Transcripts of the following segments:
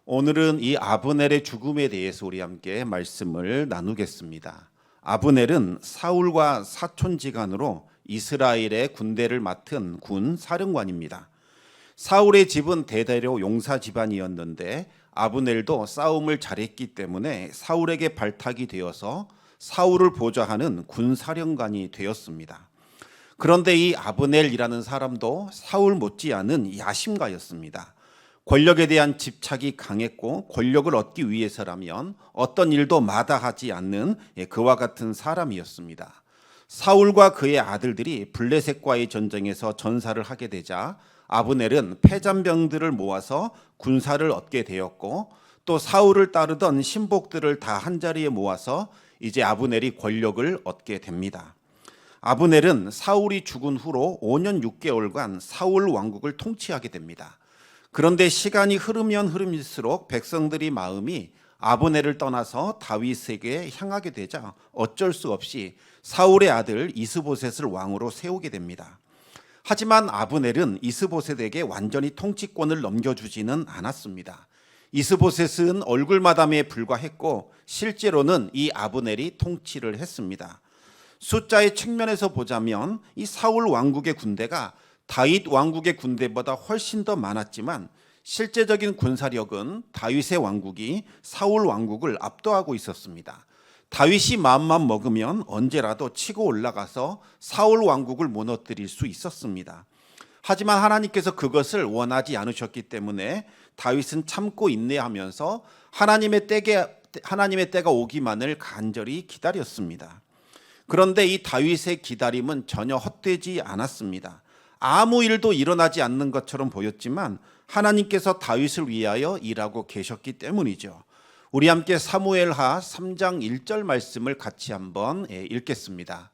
오늘은 이 아브넬의 죽음에 대해서 우리 함께 말씀을 나누겠습니다. 아브넬은 사울과 사촌지간으로 이스라엘의 군대를 맡은 군 사령관입니다. 사울의 집은 대대로 용사 집안이었는데 아브넬도 싸움을 잘했기 때문에 사울에게 발탁이 되어서 사울을 보좌하는 군 사령관이 되었습니다. 그런데 이 아브넬이라는 사람도 사울 못지않은 야심가였습니다. 권력에 대한 집착이 강했고 권력을 얻기 위해서라면 어떤 일도 마다하지 않는 그와 같은 사람이었습니다. 사울과 그의 아들들이 블레셋과의 전쟁에서 전사를 하게 되자 아브넬은 패잔병들을 모아서 군사를 얻게 되었고 또 사울을 따르던 신복들을 다 한자리에 모아서 이제 아브넬이 권력을 얻게 됩니다. 아브넬은 사울이 죽은 후로 5년 6개월간 사울 왕국을 통치하게 됩니다. 그런데 시간이 흐르면 흐를수록 백성들이 마음이 아브넬을 떠나서 다윗에게 향하게 되자 어쩔 수 없이 사울의 아들 이스보셋을 왕으로 세우게 됩니다. 하지만 아브넬은 이스보셋에게 완전히 통치권을 넘겨주지는 않았습니다. 이스보셋은 얼굴마담에 불과했고 실제로는 이 아브넬이 통치를 했습니다. 숫자의 측면에서 보자면 이 사울 왕국의 군대가 다윗 왕국의 군대보다 훨씬 더 많았지만 실제적인 군사력은 다윗의 왕국이 사울 왕국을 압도하고 있었습니다. 다윗이 마음만 먹으면 언제라도 치고 올라가서 사울 왕국을 무너뜨릴 수 있었습니다. 하지만 하나님께서 그것을 원하지 않으셨기 때문에 다윗은 참고 인내하면서 하나님의 때가 오기만을 간절히 기다렸습니다. 그런데 이 다윗의 기다림은 전혀 헛되지 않았습니다. 아무 일도 일어나지 않는 것처럼 보였지만 하나님께서 다윗을 위하여 일하고 계셨기 때문이죠. 우리 함께 사무엘하 3장 1절 말씀을 같이 한번 읽겠습니다.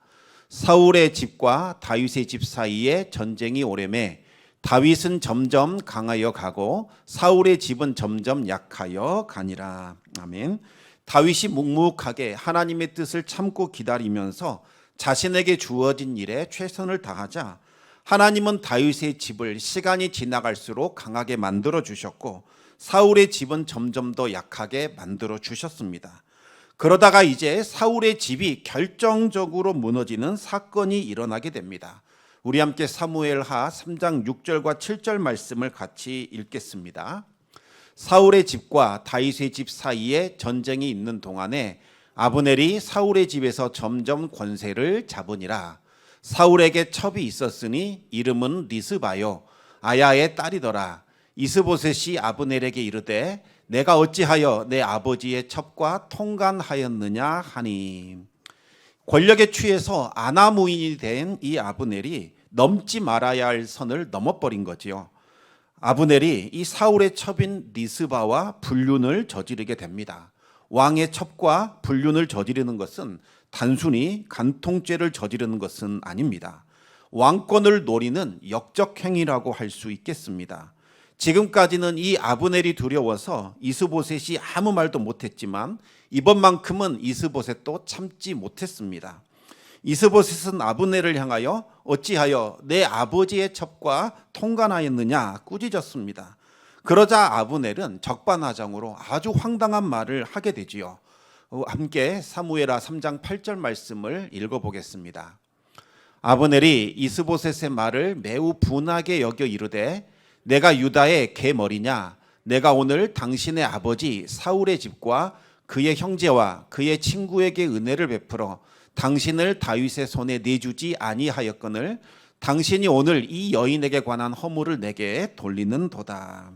사울의 집과 다윗의 집 사이에 전쟁이 오래매 다윗은 점점 강하여 가고 사울의 집은 점점 약하여 가니라. 아멘. 다윗이 묵묵하게 하나님의 뜻을 참고 기다리면서 자신에게 주어진 일에 최선을 다하자 하나님은 다윗의 집을 시간이 지나갈수록 강하게 만들어 주셨고 사울의 집은 점점 더 약하게 만들어 주셨습니다. 그러다가 이제 사울의 집이 결정적으로 무너지는 사건이 일어나게 됩니다. 우리 함께 사무엘하 3장 6절과 7절 말씀을 같이 읽겠습니다. 사울의 집과 다윗의 집 사이에 전쟁이 있는 동안에 아브넬이 사울의 집에서 점점 권세를 잡으니라. 사울에게 첩이 있었으니 이름은 리스바요 아야의 딸이더라. 이스보셋이 아브넬에게 이르되 내가 어찌하여 내 아버지의 첩과 통간하였느냐 하니. 권력에 취해서 아나무인이 된 이 아브넬이 넘지 말아야 할 선을 넘어버린 거지요. 아브넬이 이 사울의 첩인 리스바와 불륜을 저지르게 됩니다. 왕의 첩과 불륜을 저지르는 것은 단순히 간통죄를 저지르는 것은 아닙니다. 왕권을 노리는 역적 행위라고 할 수 있겠습니다. 지금까지는 이 아브넬이 두려워서 이스보셋이 아무 말도 못했지만 이번만큼은 이스보셋도 참지 못했습니다. 이스보셋은 아브넬을 향하여 어찌하여 내 아버지의 첩과 통간하였느냐 꾸짖었습니다. 그러자 아브넬은 적반하장으로 아주 황당한 말을 하게 되지요. 함께 사무엘하 3장 8절 말씀을 읽어보겠습니다. 아브넬이 이스보셋의 말을 매우 분하게 여겨 이르되 내가 유다의 개머리냐? 내가 오늘 당신의 아버지 사울의 집과 그의 형제와 그의 친구에게 은혜를 베풀어 당신을 다윗의 손에 내주지 아니하였거늘 당신이 오늘 이 여인에게 관한 허물을 내게 돌리는도다.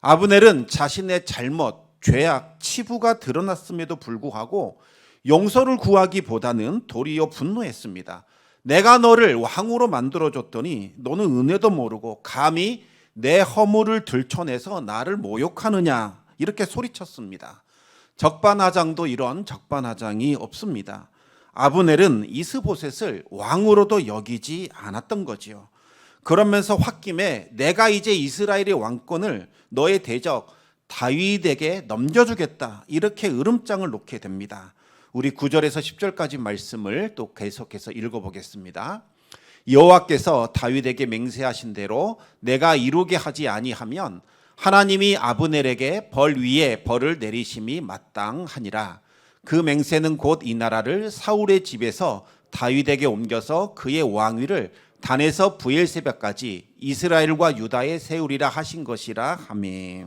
아브넬은 자신의 잘못, 죄악, 치부가 드러났음에도 불구하고 용서를 구하기보다는 도리어 분노했습니다. 내가 너를 왕으로 만들어줬더니 너는 은혜도 모르고 감히 내 허물을 들춰내서 나를 모욕하느냐 이렇게 소리쳤습니다. 적반하장도 이런 적반하장이 없습니다. 아브넬은 이스보셋을 왕으로도 여기지 않았던 거지요. 그러면서 홧김에 내가 이제 이스라엘의 왕권을 너의 대적 다윗에게 넘겨주겠다 이렇게 으름장을 놓게 됩니다. 우리 9절에서 10절까지 말씀을 또 계속해서 읽어보겠습니다. 여호와께서 다윗에게 맹세하신 대로 내가 이루게 하지 아니하면 하나님이 아브넬에게 벌 위에 벌을 내리심이 마땅하니라. 그 맹세는 곧 이 나라를 사울의 집에서 다윗에게 옮겨서 그의 왕위를 단에서 브엘세바까지 이스라엘과 유다에 세우리라 하신 것이라 하매.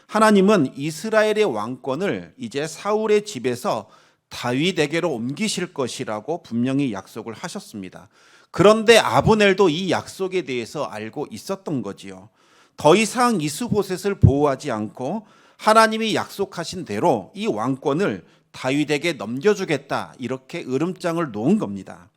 하나님은 이스라엘의 왕권을 이제 사울의 집에서 다윗에게로 옮기실 것이라고 분명히 약속을 하셨습니다. 그런데 아브넬도 이 약속에 대해서 알고 있었던 거지요. 더 이상 이스보셋을 보호하지 않고 하나님이 약속하신 대로 이 왕권을 다윗에게 넘겨주겠다, 이렇게 으름장을 놓은 겁니다.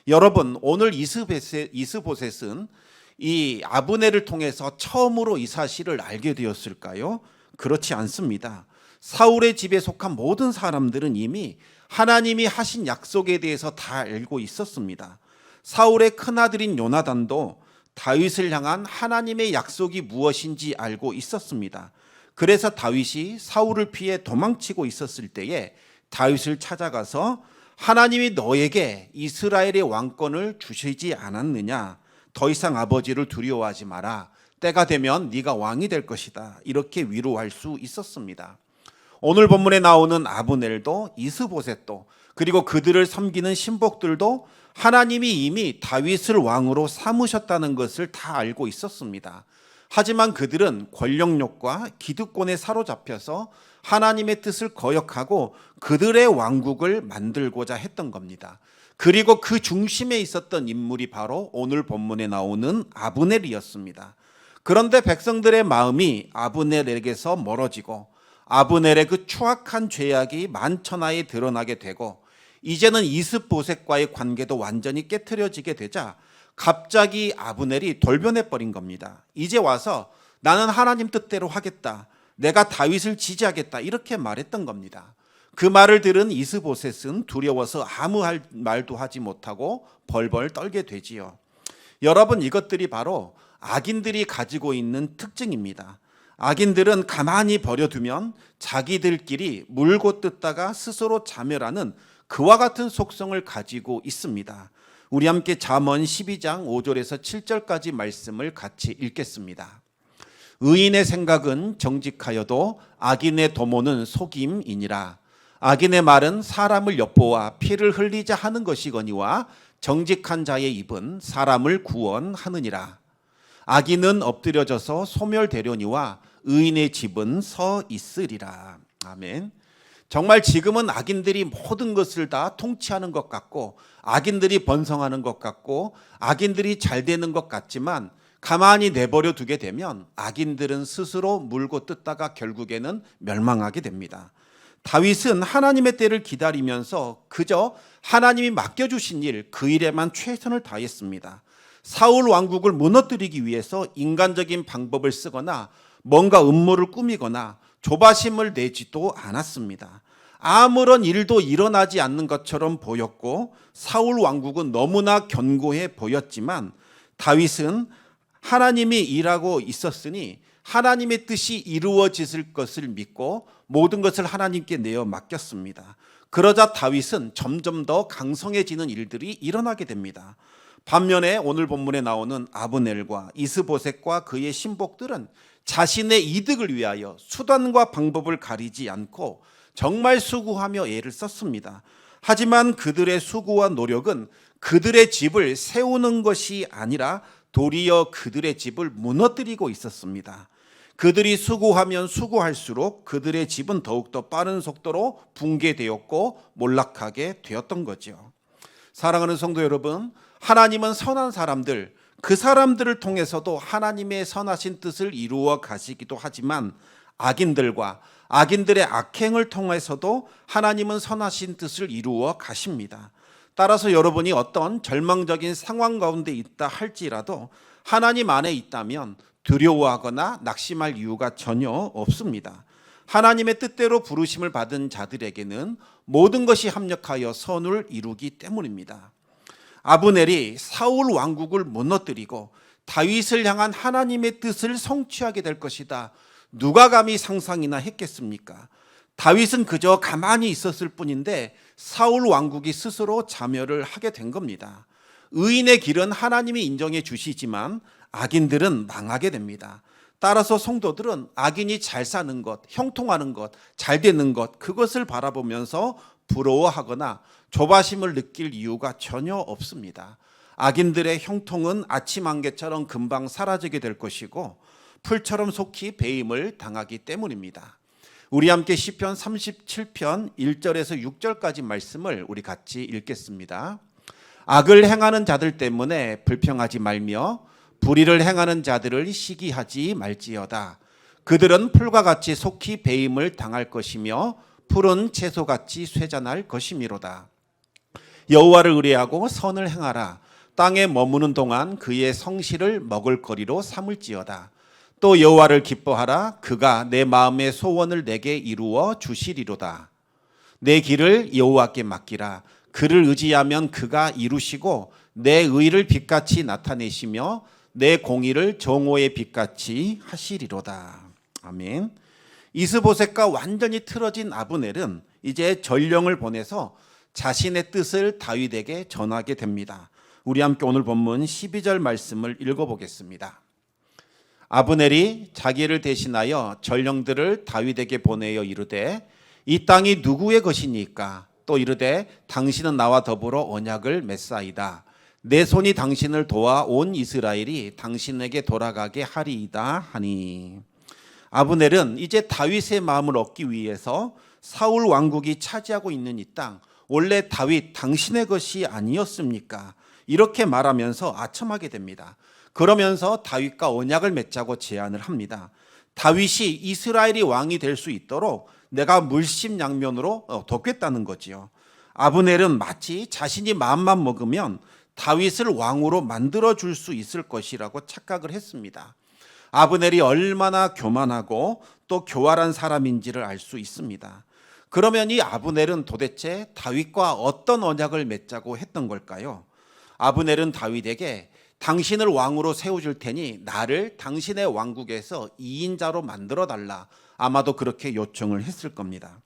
여러분, 오늘 이스보셋은 이 아브넬을 통해서 처음으로 이 사실을 알게 되었을까요? 그렇지 않습니다. 사울의 집에 속한 모든 사람들은 이미 하나님이 하신 약속에 대해서 다 알고 있었습니다. 사울의 큰아들인 요나단도 다윗을 향한 하나님의 약속이 무엇인지 알고 있었습니다. 그래서 다윗이 사울을 피해 도망치고 있었을 때에 다윗을 찾아가서 하나님이 너에게 이스라엘의 왕권을 주시지 않았느냐? 더 이상 아버지를 두려워하지 마라. 때가 되면 네가 왕이 될 것이다. 이렇게 위로할 수 있었습니다. 오늘 본문에 나오는 아브넬도 이스보셋도 그리고 그들을 섬기는 신복들도 하나님이 이미 다윗을 왕으로 삼으셨다는 것을 다 알고 있었습니다. 하지만 그들은 권력욕과 기득권에 사로잡혀서 하나님의 뜻을 거역하고 그들의 왕국을 만들고자 했던 겁니다. 그리고 그 중심에 있었던 인물이 바로 오늘 본문에 나오는 아브넬이었습니다. 그런데 백성들의 마음이 아브넬에게서 멀어지고 아브넬의 그 추악한 죄악이 만천하에 드러나게 되고 이제는 이스보셋과의 관계도 완전히 깨트려지게 되자 갑자기 아브넬이 돌변해 버린 겁니다. 이제 와서 나는 하나님 뜻대로 하겠다. 내가 다윗을 지지하겠다. 이렇게 말했던 겁니다. 그 말을 들은 이스보셋은 두려워서 아무 말도 하지 못하고 벌벌 떨게 되지요. 여러분, 이것들이 바로 악인들이 가지고 있는 특징입니다. 악인들은 가만히 버려두면 자기들끼리 물고 뜯다가 스스로 자멸하는 그와 같은 속성을 가지고 있습니다. 우리 함께 잠언 12장 5절에서 7절까지 말씀을 같이 읽겠습니다. 의인의 생각은 정직하여도 악인의 도모는 속임이니라. 악인의 말은 사람을 엿보아 피를 흘리자 하는 것이거니와 정직한 자의 입은 사람을 구원하느니라. 악인은 엎드려져서 소멸되려니와 의인의 집은 서 있으리라. 아멘. 정말 지금은 악인들이 모든 것을 다 통치하는 것 같고 악인들이 번성하는 것 같고 악인들이 잘 되는 것 같지만 가만히 내버려 두게 되면 악인들은 스스로 물고 뜯다가 결국에는 멸망하게 됩니다. 다윗은 하나님의 때를 기다리면서 그저 하나님이 맡겨주신 일, 그 일에만 최선을 다했습니다. 사울 왕국을 무너뜨리기 위해서 인간적인 방법을 쓰거나 뭔가 음모를 꾸미거나 조바심을 내지도 않았습니다. 아무런 일도 일어나지 않는 것처럼 보였고 사울 왕국은 너무나 견고해 보였지만 다윗은 하나님이 일하고 있었으니 하나님의 뜻이 이루어질 것을 믿고 모든 것을 하나님께 내어 맡겼습니다. 그러자 다윗은 점점 더 강성해지는 일들이 일어나게 됩니다. 반면에 오늘 본문에 나오는 아브넬과 이스보셋과 그의 신복들은 자신의 이득을 위하여 수단과 방법을 가리지 않고 정말 수고하며 애를 썼습니다. 하지만 그들의 수고와 노력은 그들의 집을 세우는 것이 아니라 도리어 그들의 집을 무너뜨리고 있었습니다. 그들이 수고하면 수고할수록 그들의 집은 더욱더 빠른 속도로 붕괴되었고 몰락하게 되었던 거죠. 사랑하는 성도 여러분, 하나님은 선한 사람들, 그 사람들을 통해서도 하나님의 선하신 뜻을 이루어 가시기도 하지만 악인들과 악인들의 악행을 통해서도 하나님은 선하신 뜻을 이루어 가십니다. 따라서 여러분이 어떤 절망적인 상황 가운데 있다 할지라도 하나님 안에 있다면 두려워하거나 낙심할 이유가 전혀 없습니다. 하나님의 뜻대로 부르심을 받은 자들에게는 모든 것이 합력하여 선을 이루기 때문입니다. 아브넬이 사울 왕국을 무너뜨리고 다윗을 향한 하나님의 뜻을 성취하게 될 것이다. 누가 감히 상상이나 했겠습니까? 다윗은 그저 가만히 있었을 뿐인데 사울 왕국이 스스로 자멸을 하게 된 겁니다. 의인의 길은 하나님이 인정해 주시지만 악인들은 망하게 됩니다. 따라서 성도들은 악인이 잘 사는 것, 형통하는 것, 잘 되는 것, 그것을 바라보면서 부러워하거나 조바심을 느낄 이유가 전혀 없습니다. 악인들의 형통은 아침 안개처럼 금방 사라지게 될 것이고 풀처럼 속히 배임을 당하기 때문입니다. 우리 함께 시편 37편 1절에서 6절까지 말씀을 우리 같이 읽겠습니다. 악을 행하는 자들 때문에 불평하지 말며 불의를 행하는 자들을 시기하지 말지어다. 그들은 풀과 같이 속히 배임을 당할 것이며 풀은 채소같이 쇠잔할 것이미로다. 여호와를 의뢰하고 선을 행하라. 땅에 머무는 동안 그의 성실을 먹을거리로 삼을지어다. 또 여호와를 기뻐하라. 그가 내 마음의 소원을 내게 이루어 주시리로다. 내 길을 여호와께 맡기라. 그를 의지하면 그가 이루시고 내 의를 빛같이 나타내시며 내 공의를 정오의 빛같이 하시리로다. 아멘. 이스보셋과 완전히 틀어진 아브넬은 이제 전령을 보내서 자신의 뜻을 다윗에게 전하게 됩니다. 우리 함께 오늘 본문 12절 말씀을 읽어보겠습니다. 아브넬이 자기를 대신하여 전령들을 다윗에게 보내어 이르되 이 땅이 누구의 것이니까? 또 이르되 당신은 나와 더불어 언약을 맺사이다. 내 손이 당신을 도와 온 이스라엘이 당신에게 돌아가게 하리이다 하니. 아브넬은 이제 다윗의 마음을 얻기 위해서 사울 왕국이 차지하고 있는 이 땅, 원래 다윗 당신의 것이 아니었습니까? 이렇게 말하면서 아첨하게 됩니다. 그러면서 다윗과 언약을 맺자고 제안을 합니다. 다윗이 이스라엘이 왕이 될 수 있도록 내가 물심양면으로 돕겠다는 거지요. 아브넬은 마치 자신이 마음만 먹으면 다윗을 왕으로 만들어 줄 수 있을 것이라고 착각을 했습니다. 아브넬이 얼마나 교만하고 또 교활한 사람인지를 알 수 있습니다. 그러면 이 아브넬은 도대체 다윗과 어떤 언약을 맺자고 했던 걸까요? 아브넬은 다윗에게 당신을 왕으로 세워줄 테니 나를 당신의 왕국에서 2인자로 만들어 달라, 아마도 그렇게 요청을 했을 겁니다.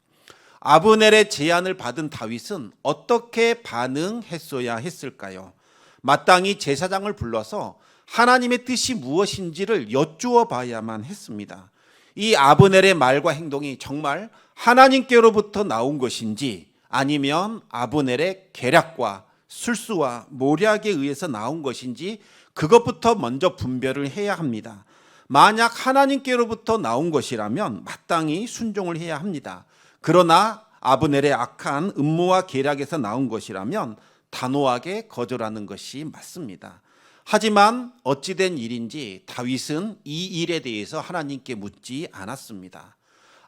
아브넬의 제안을 받은 다윗은 어떻게 반응했어야 했을까요? 마땅히 제사장을 불러서 하나님의 뜻이 무엇인지를 여쭈어 봐야만 했습니다. 이 아브넬의 말과 행동이 정말 하나님께로부터 나온 것인지 아니면 아브넬의 계략과 술수와 모략에 의해서 나온 것인지 그것부터 먼저 분별을 해야 합니다. 만약 하나님께로부터 나온 것이라면 마땅히 순종을 해야 합니다. 그러나 아브넬의 악한 음모와 계략에서 나온 것이라면 단호하게 거절하는 것이 맞습니다. 하지만 어찌된 일인지 다윗은 이 일에 대해서 하나님께 묻지 않았습니다.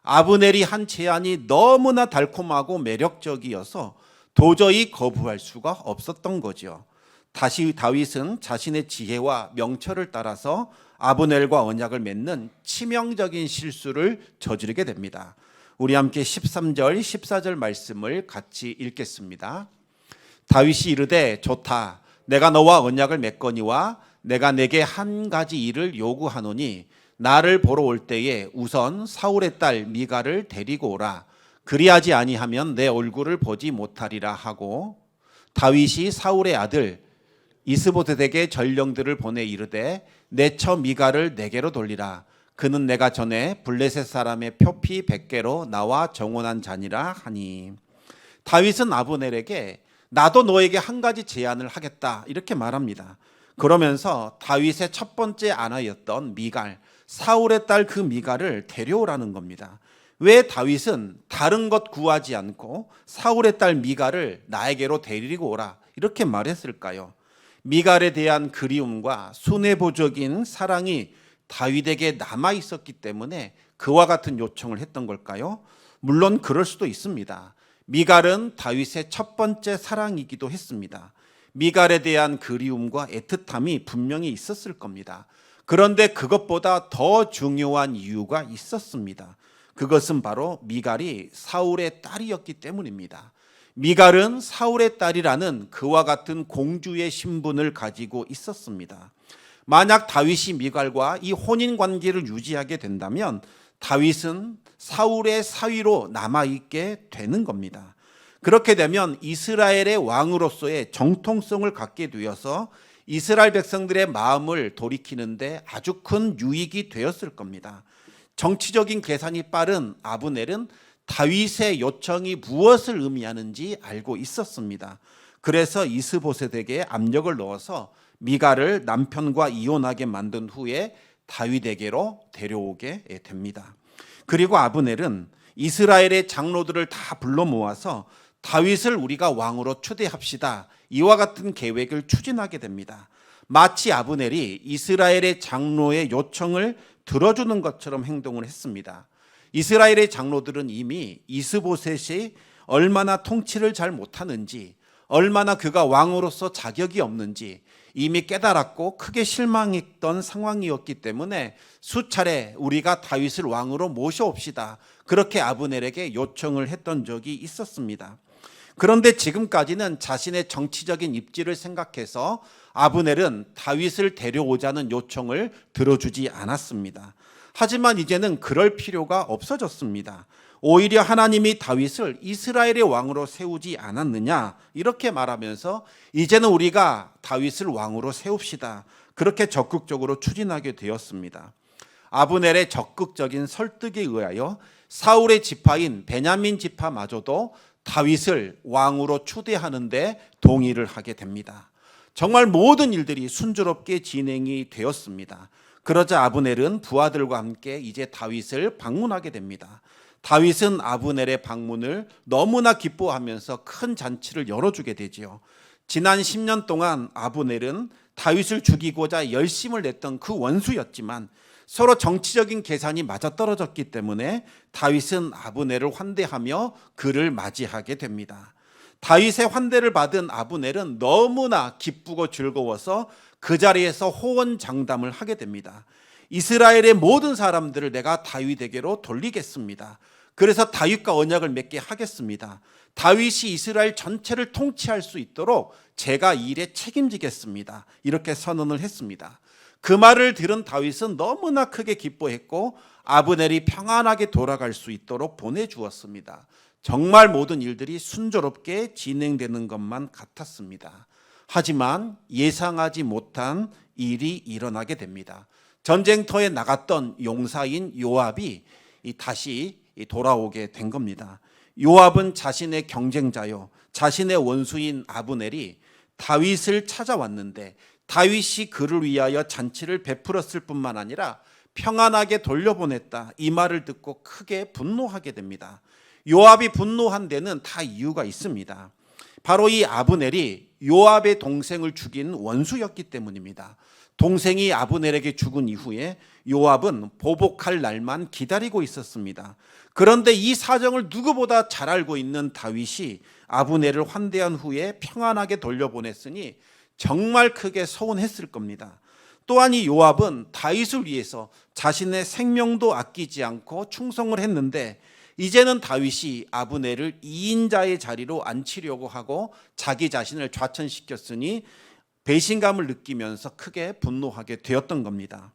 아브넬이 한 제안이 너무나 달콤하고 매력적이어서 도저히 거부할 수가 없었던 거죠. 다시 다윗은 자신의 지혜와 명철을 따라서 아브넬과 언약을 맺는 치명적인 실수를 저지르게 됩니다. 우리 함께 13절, 14절 말씀을 같이 읽겠습니다. 다윗이 이르되 좋다. 내가 너와 언약을 맺거니와 내가 내게 한 가지 일을 요구하노니 나를 보러 올 때에 우선 사울의 딸 미갈을 데리고 오라. 그리하지 아니하면 내 얼굴을 보지 못하리라 하고 다윗이 사울의 아들 이스보셋에게 전령들을 보내 이르되 내 처 미갈을 내게로 돌리라. 그는 내가 전에 블레셋 사람의 표피 100개로 나와 정원한 자니라 하니. 다윗은 아브넬에게 나도 너에게 한 가지 제안을 하겠다 이렇게 말합니다. 그러면서 다윗의 첫 번째 아내였던 미갈, 사울의 딸 그 미갈을 데려오라는 겁니다. 왜 다윗은 다른 것 구하지 않고 사울의 딸 미갈을 나에게로 데리고 오라 이렇게 말했을까요? 미갈에 대한 그리움과 순애보적인 사랑이 다윗에게 남아 있었기 때문에 그와 같은 요청을 했던 걸까요? 물론 그럴 수도 있습니다. 미갈은 다윗의 첫 번째 사랑이기도 했습니다. 미갈에 대한 그리움과 애틋함이 분명히 있었을 겁니다. 그런데 그것보다 더 중요한 이유가 있었습니다. 그것은 바로 미갈이 사울의 딸이었기 때문입니다. 미갈은 사울의 딸이라는 그와 같은 공주의 신분을 가지고 있었습니다. 만약 다윗이 미갈과 이 혼인 관계를 유지하게 된다면 다윗은 사울의 사위로 남아있게 되는 겁니다. 그렇게 되면 이스라엘의 왕으로서의 정통성을 갖게 되어서 이스라엘 백성들의 마음을 돌이키는데 아주 큰 유익이 되었을 겁니다. 정치적인 계산이 빠른 아브넬은 다윗의 요청이 무엇을 의미하는지 알고 있었습니다. 그래서 이스보셋에게 압력을 넣어서 미갈을 남편과 이혼하게 만든 후에 다윗에게로 데려오게 됩니다. 그리고 아브넬은 이스라엘의 장로들을 다 불러 모아서 다윗을 우리가 왕으로 추대합시다. 이와 같은 계획을 추진하게 됩니다. 마치 아브넬이 이스라엘의 장로의 요청을 들어주는 것처럼 행동을 했습니다. 이스라엘의 장로들은 이미 이스보셋이 얼마나 통치를 잘 못하는지, 얼마나 그가 왕으로서 자격이 없는지 이미 깨달았고 크게 실망했던 상황이었기 때문에 수차례 우리가 다윗을 왕으로 모셔옵시다, 그렇게 아브넬에게 요청을 했던 적이 있었습니다. 그런데 지금까지는 자신의 정치적인 입지를 생각해서 아브넬은 다윗을 데려오자는 요청을 들어주지 않았습니다. 하지만 이제는 그럴 필요가 없어졌습니다. 오히려 하나님이 다윗을 이스라엘의 왕으로 세우지 않았느냐, 이렇게 말하면서 이제는 우리가 다윗을 왕으로 세웁시다, 그렇게 적극적으로 추진하게 되었습니다. 아브넬의 적극적인 설득에 의하여 사울의 지파인 베냐민 지파마저도 다윗을 왕으로 추대하는데 동의를 하게 됩니다. 정말 모든 일들이 순조롭게 진행이 되었습니다. 그러자 아브넬은 부하들과 함께 이제 다윗을 방문하게 됩니다. 다윗은 아브넬의 방문을 너무나 기뻐하면서 큰 잔치를 열어주게 되지요. 지난 10년 동안 아브넬은 다윗을 죽이고자 열심을 냈던 그 원수였지만 서로 정치적인 계산이 맞아떨어졌기 때문에 다윗은 아브넬을 환대하며 그를 맞이하게 됩니다. 다윗의 환대를 받은 아브넬은 너무나 기쁘고 즐거워서 그 자리에서 호언장담을 하게 됩니다. 이스라엘의 모든 사람들을 내가 다윗에게로 돌리겠습니다. 그래서 다윗과 언약을 맺게 하겠습니다. 다윗이 이스라엘 전체를 통치할 수 있도록 제가 이 일에 책임지겠습니다. 이렇게 선언을 했습니다. 그 말을 들은 다윗은 너무나 크게 기뻐했고 아브넬이 평안하게 돌아갈 수 있도록 보내주었습니다. 정말 모든 일들이 순조롭게 진행되는 것만 같았습니다. 하지만 예상하지 못한 일이 일어나게 됩니다. 전쟁터에 나갔던 용사인 요압이 다시 돌아오게 된 겁니다. 요압은 자신의 경쟁자요, 자신의 원수인 아브넬이 다윗을 찾아왔는데 다윗이 그를 위하여 잔치를 베풀었을 뿐만 아니라 평안하게 돌려보냈다, 이 말을 듣고 크게 분노하게 됩니다. 요압이 분노한 데는 다 이유가 있습니다. 바로 이 아브넬이 요압의 동생을 죽인 원수였기 때문입니다. 동생이 아브넬에게 죽은 이후에 요압은 보복할 날만 기다리고 있었습니다. 그런데 이 사정을 누구보다 잘 알고 있는 다윗이 아브넬을 환대한 후에 평안하게 돌려보냈으니 정말 크게 서운했을 겁니다. 또한 이 요압은 다윗을 위해서 자신의 생명도 아끼지 않고 충성을 했는데 이제는 다윗이 아브넬을 2인자의 자리로 앉히려고 하고 자기 자신을 좌천시켰으니 배신감을 느끼면서 크게 분노하게 되었던 겁니다.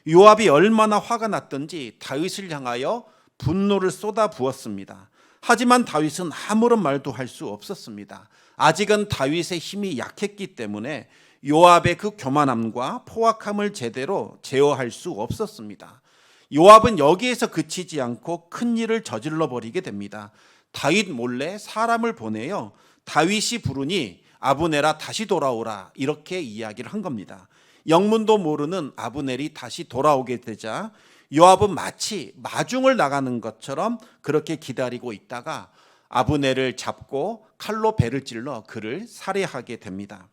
요압이 얼마나 화가 났던지 다윗을 향하여 분노를 쏟아부었습니다. 하지만 다윗은 아무런 말도 할 수 없었습니다. 아직은 다윗의 힘이 약했기 때문에 요압의 그 교만함과 포악함을 제대로 제어할 수 없었습니다. 요압은 여기에서 그치지 않고 큰 일을 저질러 버리게 됩니다. 다윗 몰래 사람을 보내요. 다윗이 부르니 아브넬아 다시 돌아오라, 이렇게 이야기를 한 겁니다. 영문도 모르는 아브넬이 다시 돌아오게 되자 요압은 마치 마중을 나가는 것처럼 그렇게 기다리고 있다가 아브넬을 잡고 칼로 배를 찔러 그를 살해하게 됩니다.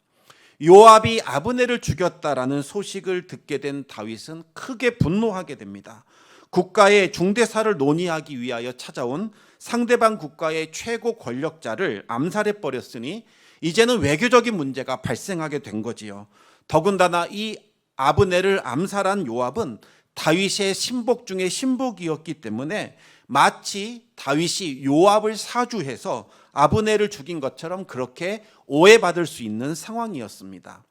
요압이 아브넬을 죽였다라는 소식을 듣게 된 다윗은 크게 분노하게 됩니다. 국가의 중대사를 논의하기 위하여 찾아온 상대방 국가의 최고 권력자를 암살해 버렸으니 이제는 외교적인 문제가 발생하게 된 거지요. 더군다나 이 아브넬을 암살한 요압은 다윗의 신복 중에 신복이었기 때문에 마치 다윗이 요압을 사주해서 아브넬을 죽인 것처럼 그렇게 오해받을 수 있는 상황이었습니다.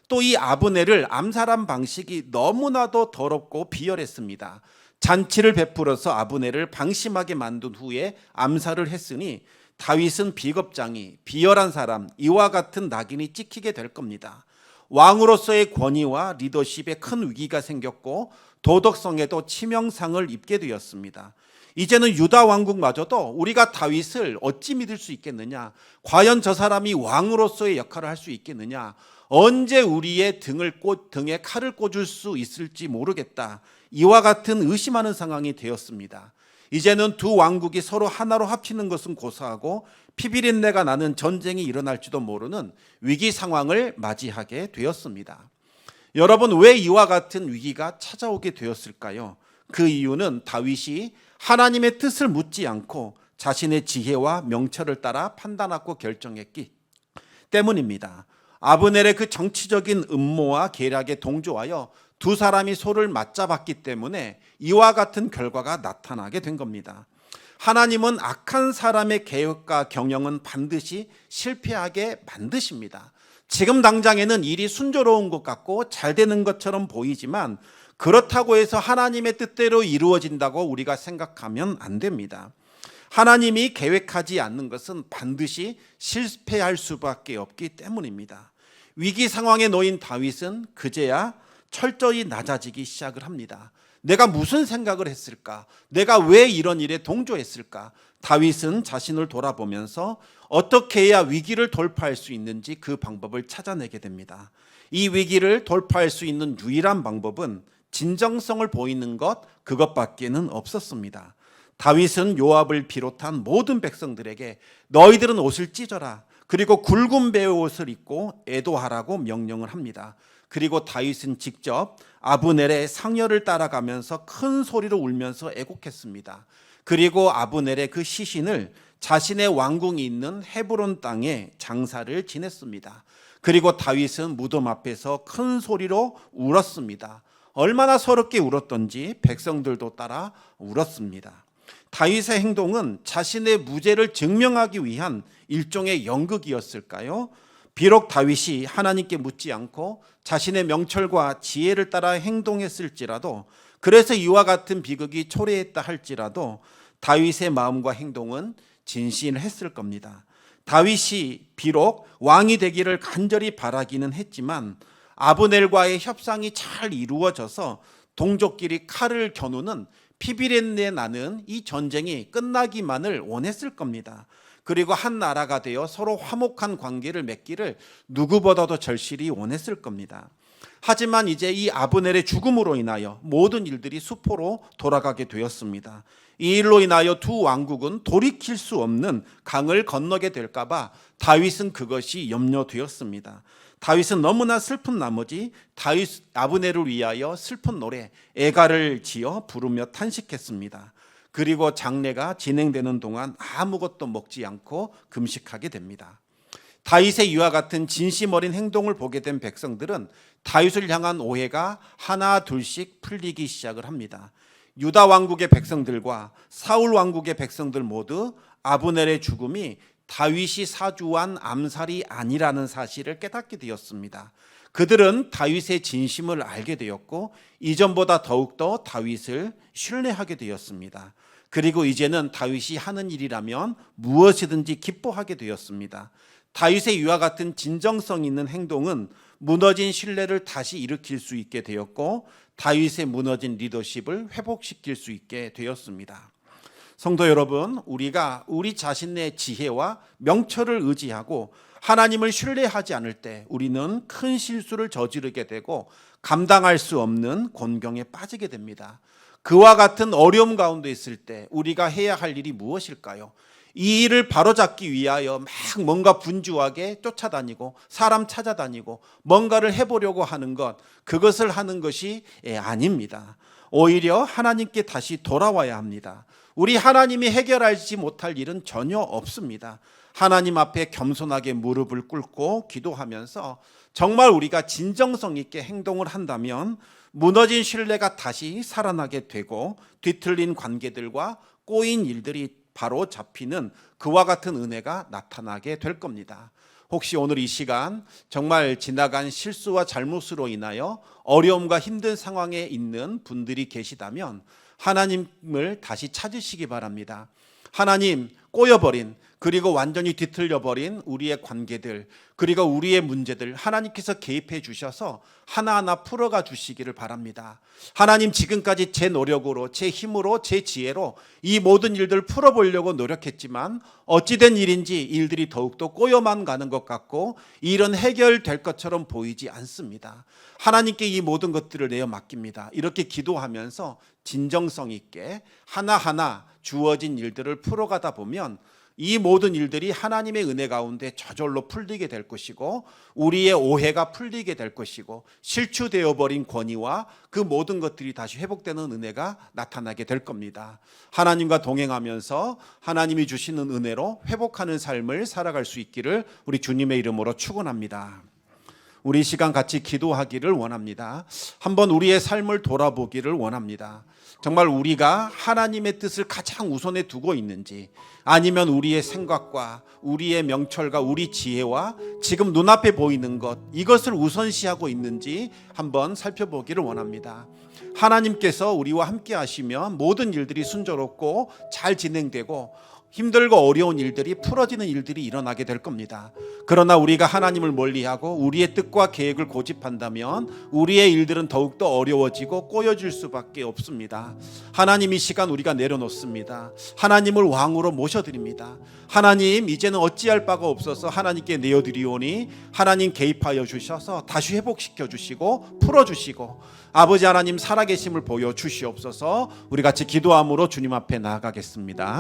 또 이 아브넬을 암살한 방식이 너무나도 더럽고 비열했습니다. 잔치를 베풀어서 아브넬을 방심하게 만든 후에 암살을 했으니 다윗은 비겁장이, 비열한 사람, 이와 같은 낙인이 찍히게 될 겁니다. 왕으로서의 권위와 리더십에 큰 위기가 생겼고 도덕성에도 치명상을 입게 되었습니다. 이제는 유다 왕국마저도 우리가 다윗을 어찌 믿을 수 있겠느냐? 과연 저 사람이 왕으로서의 역할을 할 수 있겠느냐? 언제 우리의 등에 칼을 꽂을 수 있을지 모르겠다. 이와 같은 의심하는 상황이 되었습니다. 이제는 두 왕국이 서로 하나로 합치는 것은 고사하고 피비린내가 나는 전쟁이 일어날지도 모르는 위기 상황을 맞이하게 되었습니다. 여러분, 왜 이와 같은 위기가 찾아오게 되었을까요? 그 이유는 다윗이 하나님의 뜻을 묻지 않고 자신의 지혜와 명철을 따라 판단하고 결정했기 때문입니다. 아브넬의 그 정치적인 음모와 계략에 동조하여 두 사람이 소를 맞잡았기 때문에 이와 같은 결과가 나타나게 된 겁니다. 하나님은 악한 사람의 계획과 경영은 반드시 실패하게 만드십니다. 지금 당장에는 일이 순조로운 것 같고 잘 되는 것처럼 보이지만 그렇다고 해서 하나님의 뜻대로 이루어진다고 우리가 생각하면 안 됩니다. 하나님이 계획하지 않는 것은 반드시 실패할 수밖에 없기 때문입니다. 위기 상황에 놓인 다윗은 그제야 철저히 낮아지기 시작을 합니다. 내가 무슨 생각을 했을까? 내가 왜 이런 일에 동조했을까? 다윗은 자신을 돌아보면서 어떻게 해야 위기를 돌파할 수 있는지 그 방법을 찾아내게 됩니다. 이 위기를 돌파할 수 있는 유일한 방법은 진정성을 보이는 그것밖에는 없었습니다. 다윗은 요압을 비롯한 모든 백성들에게 너희들은 옷을 찢어라. 그리고 굵은 배의 옷을 입고 애도하라고 명령을 합니다. 그리고 다윗은 직접 아브넬의 상여를 따라가면서 큰 소리로 울면서 애곡했습니다. 그리고 아브넬의 그 시신을 자신의 왕궁이 있는 헤브론 땅에 장사를 지냈습니다. 그리고 다윗은 무덤 앞에서 큰 소리로 울었습니다. 얼마나 서럽게 울었던지 백성들도 따라 울었습니다. 다윗의 행동은 자신의 무죄를 증명하기 위한 일종의 연극이었을까요? 비록 다윗이 하나님께 묻지 않고 자신의 명철과 지혜를 따라 행동했을지라도, 그래서 이와 같은 비극이 초래했다 할지라도 다윗의 마음과 행동은 진실했을 겁니다. 다윗이 비록 왕이 되기를 간절히 바라기는 했지만 아브넬과의 협상이 잘 이루어져서 동족끼리 칼을 겨누는 피비린내 나는 이 전쟁이 끝나기만을 원했을 겁니다. 그리고 한 나라가 되어 서로 화목한 관계를 맺기를 누구보다도 절실히 원했을 겁니다. 하지만 이제 이 아브넬의 죽음으로 인하여 모든 일들이 수포로 돌아가게 되었습니다. 이 일로 인하여 두 왕국은 돌이킬 수 없는 강을 건너게 될까 봐 다윗은 그것이 염려되었습니다. 다윗은 너무나 슬픈 나머지 아브넬을 위하여 슬픈 노래 애가를 지어 부르며 탄식했습니다. 그리고 장례가 진행되는 동안 아무것도 먹지 않고 금식하게 됩니다. 다윗의 이와 같은 진심 어린 행동을 보게 된 백성들은 다윗을 향한 오해가 하나 둘씩 풀리기 시작을 합니다. 유다 왕국의 백성들과 사울 왕국의 백성들 모두 아브넬의 죽음이 다윗이 사주한 암살이 아니라는 사실을 깨닫게 되었습니다. 그들은 다윗의 진심을 알게 되었고 이전보다 더욱더 다윗을 신뢰하게 되었습니다. 그리고 이제는 다윗이 하는 일이라면 무엇이든지 기뻐하게 되었습니다. 다윗의 이와 같은 진정성 있는 행동은 무너진 신뢰를 다시 일으킬 수 있게 되었고 다윗의 무너진 리더십을 회복시킬 수 있게 되었습니다. 성도 여러분, 우리가 우리 자신의 지혜와 명철을 의지하고 하나님을 신뢰하지 않을 때 우리는 큰 실수를 저지르게 되고 감당할 수 없는 곤경에 빠지게 됩니다. 그와 같은 어려움 가운데 있을 때 우리가 해야 할 일이 무엇일까요? 이 일을 바로잡기 위하여 막 뭔가 분주하게 쫓아다니고 사람 찾아다니고 뭔가를 해보려고 하는 그것을 하는 것이 아닙니다. 오히려 하나님께 다시 돌아와야 합니다. 우리 하나님이 해결하지 못할 일은 전혀 없습니다. 하나님 앞에 겸손하게 무릎을 꿇고 기도하면서 정말 우리가 진정성 있게 행동을 한다면 무너진 신뢰가 다시 살아나게 되고 뒤틀린 관계들과 꼬인 일들이 바로 잡히는 그와 같은 은혜가 나타나게 될 겁니다. 혹시 오늘 이 시간 정말 지나간 실수와 잘못으로 인하여 어려움과 힘든 상황에 있는 분들이 계시다면 하나님을 다시 찾으시기 바랍니다. 하나님, 꼬여버린 그리고 완전히 뒤틀려버린 우리의 관계들, 그리고 우리의 문제들 하나님께서 개입해 주셔서 하나하나 풀어가 주시기를 바랍니다. 하나님, 지금까지 제 노력으로, 제 힘으로, 제 지혜로 이 모든 일들을 풀어보려고 노력했지만 어찌된 일인지 일들이 더욱더 꼬여만 가는 것 같고 일은 해결될 것처럼 보이지 않습니다. 하나님께 이 모든 것들을 내어 맡깁니다. 이렇게 기도하면서 진정성 있게 하나하나 주어진 일들을 풀어가다 보면 이 모든 일들이 하나님의 은혜 가운데 저절로 풀리게 될 것이고 우리의 오해가 풀리게 될 것이고 실추되어 버린 권위와 그 모든 것들이 다시 회복되는 은혜가 나타나게 될 겁니다. 하나님과 동행하면서 하나님이 주시는 은혜로 회복하는 삶을 살아갈 수 있기를 우리 주님의 이름으로 축원합니다. 우리 시간 같이 기도하기를 원합니다. 한번 우리의 삶을 돌아보기를 원합니다. 정말 우리가 하나님의 뜻을 가장 우선에 두고 있는지, 아니면 우리의 생각과 우리의 명철과 우리 지혜와 지금 눈앞에 보이는 것, 이것을 우선시하고 있는지 한번 살펴보기를 원합니다. 하나님께서 우리와 함께 하시면 모든 일들이 순조롭고 잘 진행되고 힘들고 어려운 일들이 풀어지는 일들이 일어나게 될 겁니다. 그러나 우리가 하나님을 멀리하고 우리의 뜻과 계획을 고집한다면 우리의 일들은 더욱더 어려워지고 꼬여질 수밖에 없습니다. 하나님, 이 시간 우리가 내려놓습니다. 하나님을 왕으로 모셔드립니다. 하나님, 이제는 어찌할 바가 없어서 하나님께 내어드리오니 하나님 개입하여 주셔서 다시 회복시켜 주시고 풀어주시고 아버지 하나님 살아계심을 보여주시옵소서. 우리 같이 기도함으로 주님 앞에 나아가겠습니다.